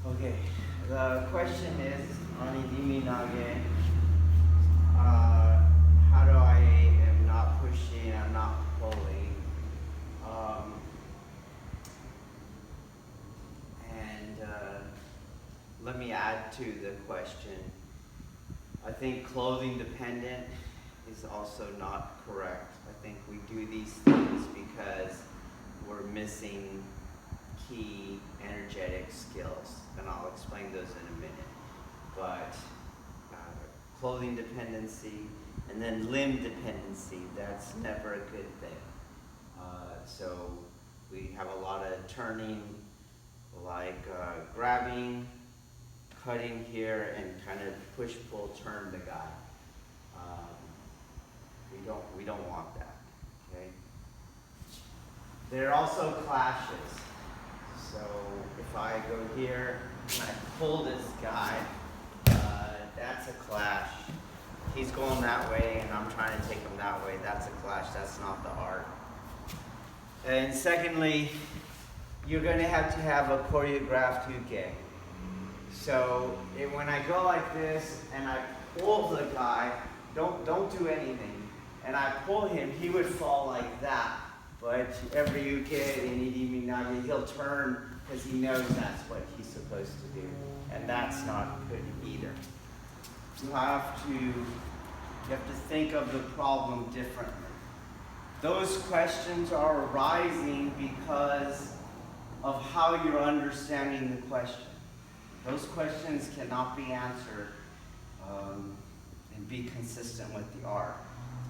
Okay, the question is on Irimi Nage, how do I am not pushing, I'm not pulling, let me add to the question. I think clothing dependent is also not correct. I think we do these things because we're missing key energetic skills, and I'll explain those in a minute. But clothing dependency and then limb dependency, that's never a good thing. So we have a lot of turning, like grabbing, cutting here, and kind of push-pull turn the guy. We don't want that. Okay. There are also clashes. So if I go here and I pull this guy, that's a clash. He's going that way and I'm trying to take him that way. That's a clash. That's not the art. And secondly, you're going to have a choreographed uke. So when I go like this and I pull the guy, don't do anything, and I pull him, he would fall like that. But every uke in Irimi Nage, he'll turn because he knows that's what he's supposed to do, and that's not good either. You have to think of the problem differently. Those questions are arising because of how you're understanding the question. Those questions cannot be answered and be consistent with the art.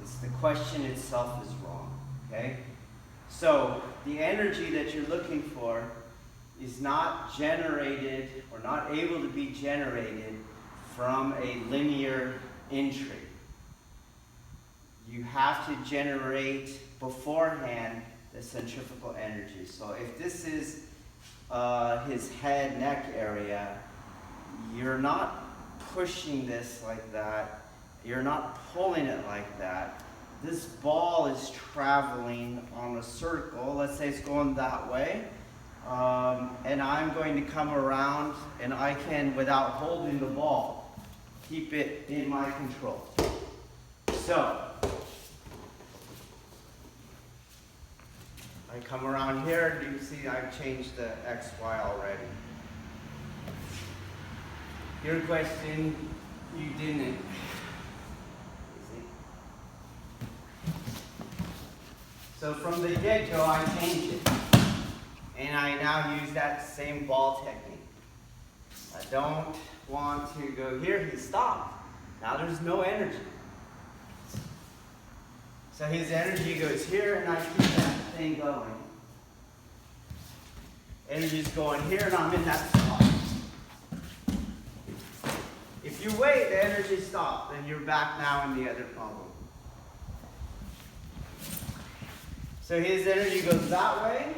It's the question itself is wrong, okay? So the energy that you're looking for is not generated or not able to be generated from a linear entry. You have to generate beforehand the centrifugal energy. So if this is his head, neck area, you're not pushing this like that. You're not pulling it like that. This ball is traveling on a circle. Let's say it's going that way. And I'm going to come around and I can, without holding the ball, keep it in my control. So, I come around here, do you see I've changed the XY already? Your question, you didn't. So from the get-go, I changed it. And I now use that same ball technique. I don't want to go here, he stopped. Now there's no energy. So his energy goes here, and I keep that thing going. Energy's going here, and I'm in that spot. If you wait, the energy stops, and you're back now in the other problem. So his energy goes that way,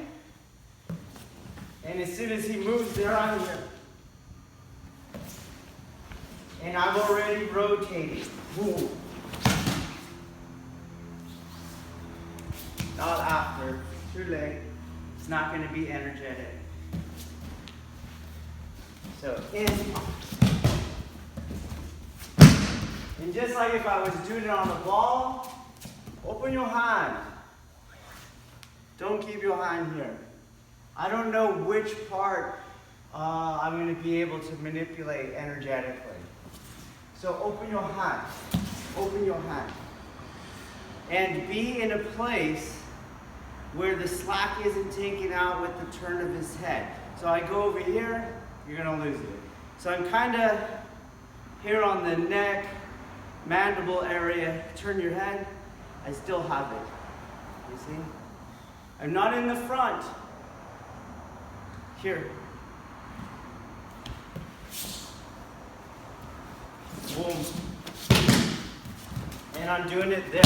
and as soon as he moves there, I'm here. And I'm already rotating. Boom. Not after, too late. It's not going to be energetic. So in. And just like if I was doing it on the ball, open your hand. Don't keep your hand here. I don't know which part I'm going to be able to manipulate energetically. So open your hand. Open your hand. And be in a place where the slack isn't taken out with the turn of his head. So I go over here, you're going to lose it. So I'm kind of here on the neck, mandible area. Turn your head. I still have it. You see? I'm not in the front. Here. Boom. And I'm doing it there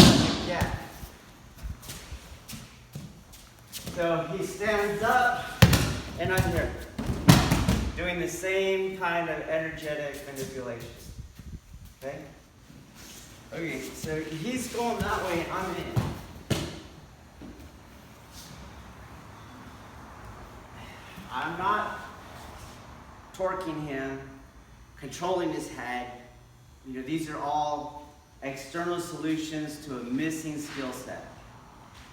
again. So he stands up, and I'm here. Doing the same kind of energetic manipulation. Okay? Okay, so he's going that way, and I'm in. I'm not torquing him, controlling his head. You know, these are all external solutions to a missing skill set.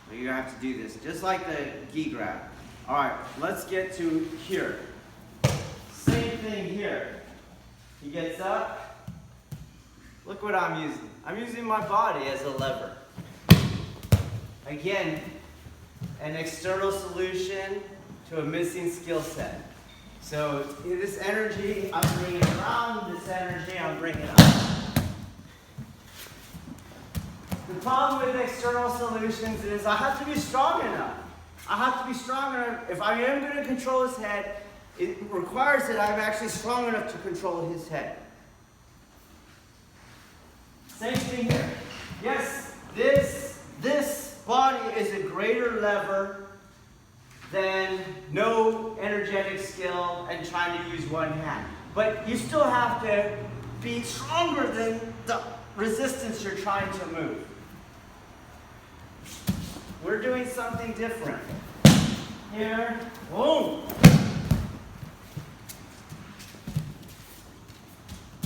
So you have to do this, just like the gi grab. All right, let's get to here. Same thing here. He gets up. Look what I'm using. I'm using my body as a lever. Again, an external solution to a missing skill set. So this energy, I'm bringing it around. This energy, I'm bringing it up. The problem with external solutions is I have to be strong enough. I have to be strong enough. If I am going to control his head, it requires that I'm actually strong enough to control his head. Same thing here. Yes, this body is a greater lever than no energetic skill and trying to use one hand. But you still have to be stronger than the resistance you're trying to move. We're doing something different. Here, boom.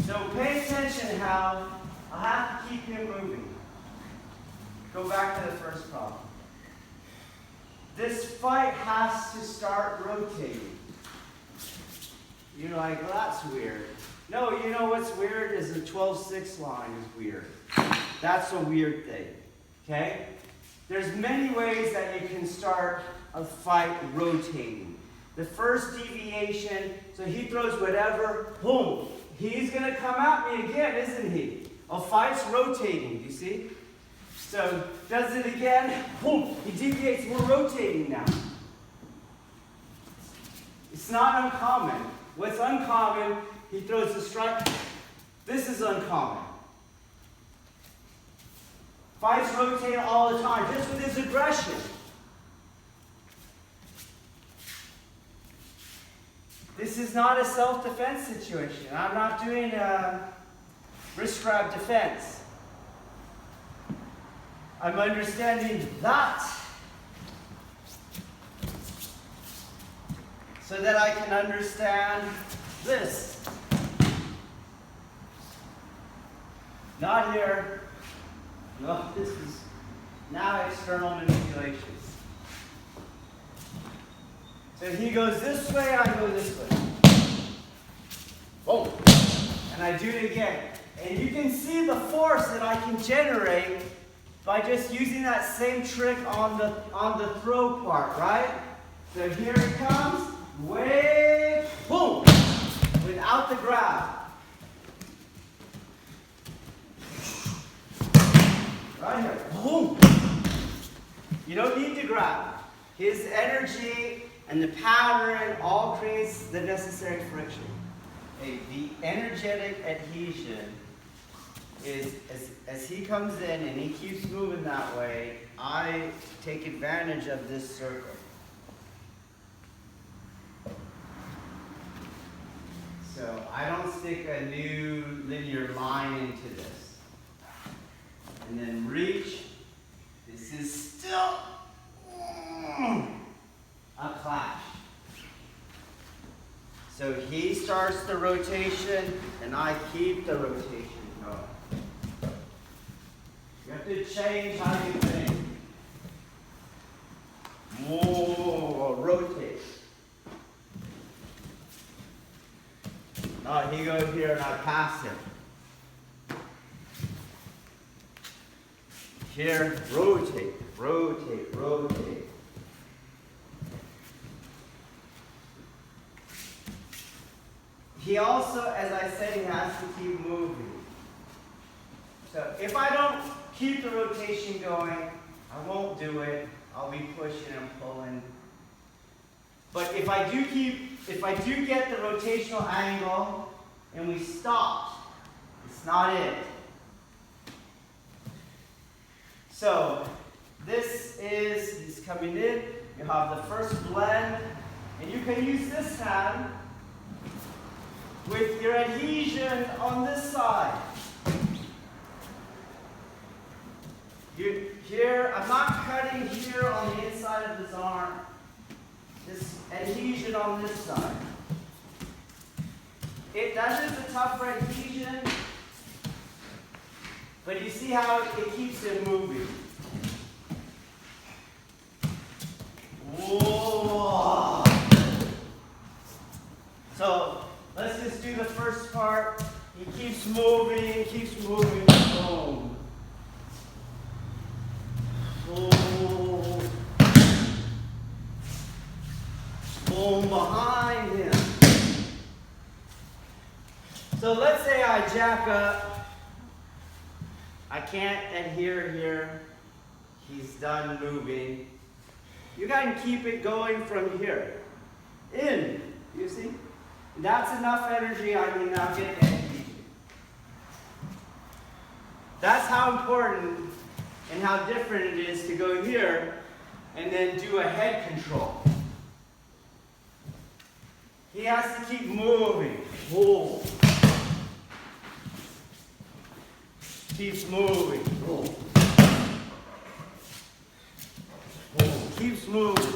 So pay attention how I have to keep him moving. Go back to the first problem. This fight has to start rotating. You're like, well, that's weird. No, you know what's weird is the 12-6 line is weird. That's a weird thing, okay? There's many ways that you can start a fight rotating. The first deviation, so he throws whatever, boom. He's going to come at me again, isn't he? A fight's rotating, do you see? So, does it again, boom. He deviates, we're rotating now. It's not uncommon. What's uncommon, he throws the strike. This is uncommon. Fights rotate all the time, just with his aggression. This is not a self-defense situation. I'm not doing a wrist grab defense. I'm understanding that so that I can understand this. Not here. No, this is now external manipulations. So he goes this way, I go this way. Boom. And I do it again. And you can see the force that I can generate by just using that same trick on the throw part, right? So here it comes, way, boom, without the grab. Right here, boom. You don't need to grab. His energy and the pattern all creates the necessary friction. The energetic adhesion is as he comes in and he keeps moving that way, I take advantage of this circle. So I don't stick a new linear line into this. And then reach. This is still a clash. So he starts the rotation and I keep the rotation going. You have to change how you think. More rotate. He goes here and I pass him. Here, rotate, rotate, rotate. He also, as I said, he has to keep moving. So if I don't keep the rotation going, I won't do it. I'll be pushing and pulling. But if I do get the rotational angle and we stop, it's not it. So this is, he's coming in, you have the first blend, and you can use this hand with your adhesion on this side. Here, I'm not cutting here on the inside of his arm. This adhesion on this side. That is a tough adhesion, but you see how it keeps it moving. Whoa. So let's just do the first part. He keeps moving, boom. Boom. Boom behind him. So let's say I jack up. I can't adhere here. He's done moving. You can keep it going from here. In, you see? That's enough energy. I can now get adhesion. That's how important and how different it is to go here and then do a head control. He has to keep moving. Pull. Keeps moving. Pull. Pull. Keeps moving.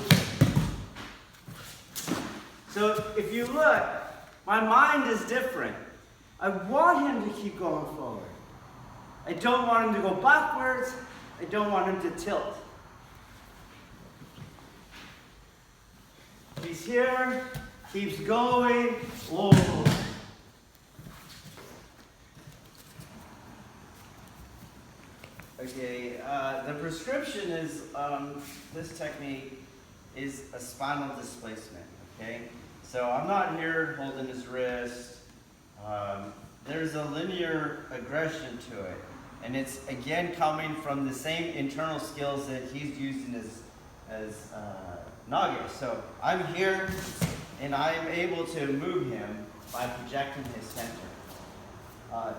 So if you look, my mind is different. I want him to keep going forward. I don't want him to go backwards. I don't want him to tilt. He's here, keeps going. Whoa. Okay, the prescription is, this technique is a spinal displacement, okay? So I'm not here holding his wrist. There's a linear aggression to it. And it's, again, coming from the same internal skills that he's using as Nage. So I'm here, and I'm able to move him by projecting his center.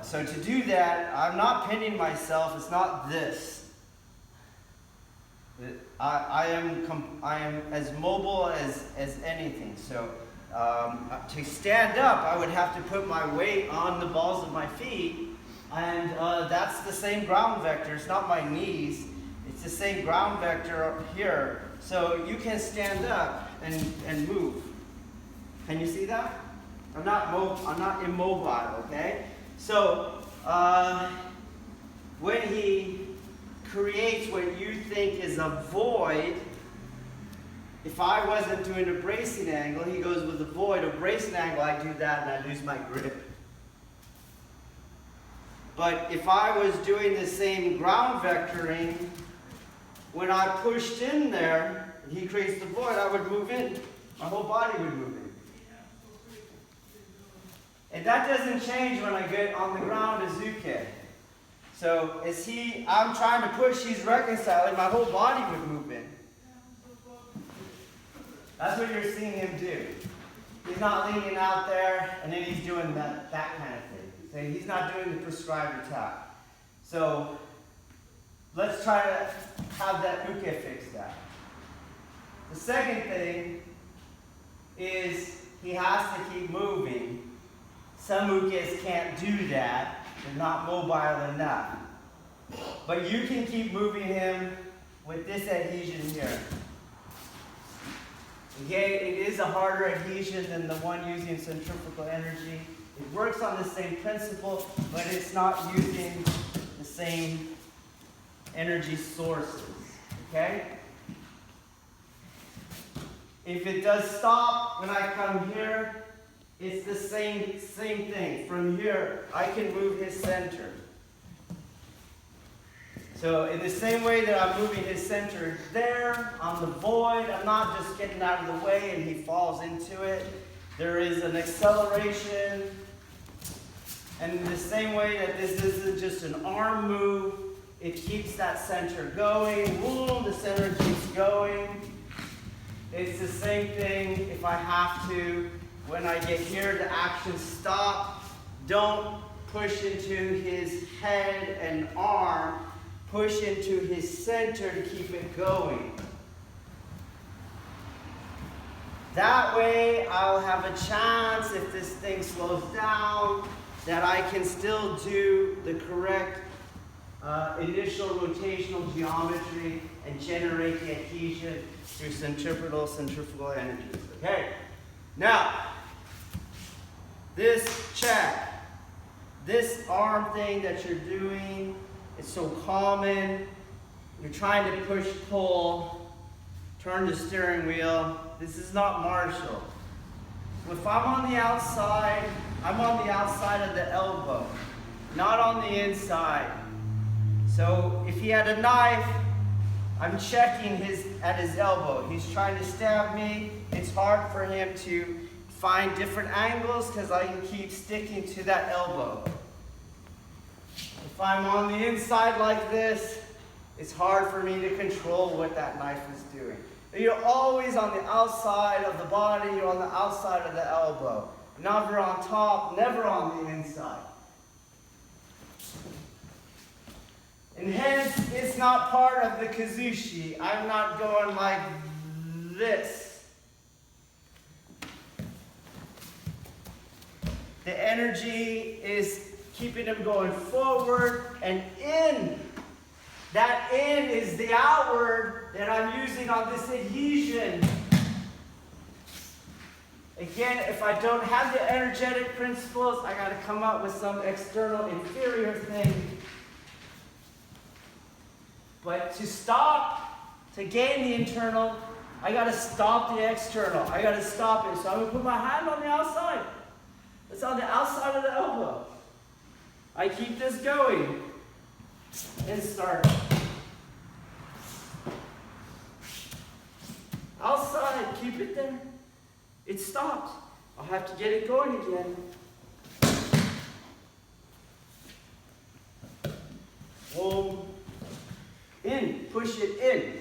So to do that, I'm not pinning myself. It's not this. I am as mobile as anything. So to stand up, I would have to put my weight on the balls of my feet. And that's the same ground vector. It's not my knees. It's the same ground vector up here. So you can stand up and move. Can you see that? I'm not immobile, okay? So when he creates what you think is a void, if I wasn't doing a bracing angle, he goes with a void. A bracing angle, I do that and I lose my grip. But if I was doing the same ground vectoring, when I pushed in there, and he creates the void, I would move in. My whole body would move in. And that doesn't change when I get on the ground Azuke. So I'm trying to push, he's reconciling, my whole body would move in. That's what you're seeing him do. He's not leaning out there, and then he's doing that kind of thing. So he's not doing the prescribed attack. So let's try to have that uke fix that. The second thing is he has to keep moving. Some ukes can't do that. They're not mobile enough. But you can keep moving him with this adhesion here. Okay, it is a harder adhesion than the one using centrifugal energy. It works on the same principle, but it's not using the same energy sources. Okay? If it does stop when I come here, it's the same thing. From here, I can move his center. So in the same way that I'm moving his center there on the void, I'm not just getting out of the way and he falls into it. There is an acceleration. And in the same way that this isn't just an arm move, it keeps that center going. Boom, the center keeps going. It's the same thing if I have to, when I get here, the action stop. Don't push into his head and arm. Push into his center to keep it going. That way, I'll have a chance, if this thing slows down, that I can still do the correct initial rotational geometry and generate the adhesion through centrifugal energies. Okay, now, This check. This arm thing that you're doing, it's so common. You're trying to push, pull, turn the steering wheel. This is not martial. If I'm on the outside, I'm on the outside of the elbow, not on the inside. So if he had a knife, I'm checking at his elbow. He's trying to stab me. It's hard for him to find different angles because I can keep sticking to that elbow. If I'm on the inside like this, it's hard for me to control what that knife is doing. You're always on the outside of the body, you're on the outside of the elbow. Never on top, never on the inside. And hence, it's not part of the kazushi. I'm not going like this. The energy is keeping him going forward and in. That in is the outward that I'm using on this adhesion. Again, if I don't have the energetic principles, I got to come up with some external inferior thing. But to stop, to gain the internal, I got to stop the external. I got to stop it. So I'm going to put my hand on the outside. It's on the outside of the elbow. I keep this going and start. Outside, keep it there. It stopped. I'll have to get it going again. Boom. In, push it in.